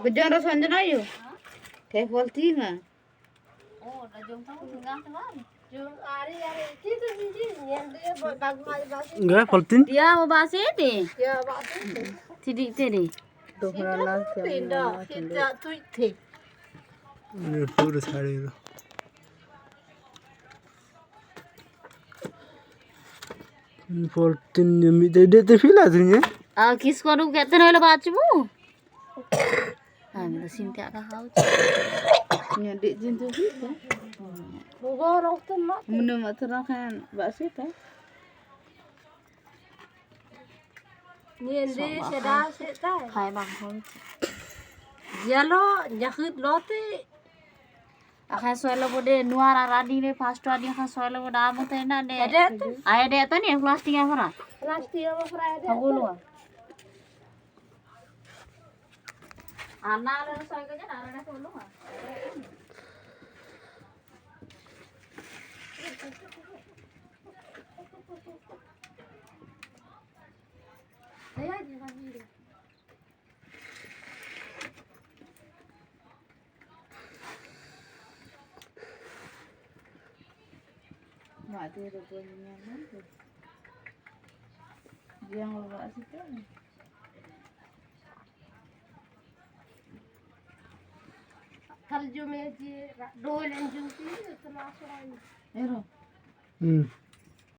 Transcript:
Bejan Sanjana yuk. Kayak volti nggak? Oh, udah jom tahu tinggal teman. Enggak, voltin. Dia mau bahas ini. Ya, waktu Tidik tadi. tuh malah tidak tweet. Ini udah sehari itu. Voltin yang dia terfilah tuhnya. किसको रुक कहते हैं लोग बात चुप हाँ मेरा सिंह क्या कहा Nya dik jintu kita. Orang tuh mak. Menurut kan bahasa itu. Ni ndi seda seda. खाए बाग हो Jalo nyakut lote. आखा सोयलो बोले नुआरा राडी ने फास्ट राडी आखा सोयलो बोले आम तो है ना ने आए दे तो नहीं प्लास्टिक है भरा Plastik apa fry ada. बोलो आना ले सोय के ना आना बोलो Ayah jangan ni. Mati rupanya mana? Yang lupa sih kan? Kalau cuma je dua lenjung sih, termasuk. Arrow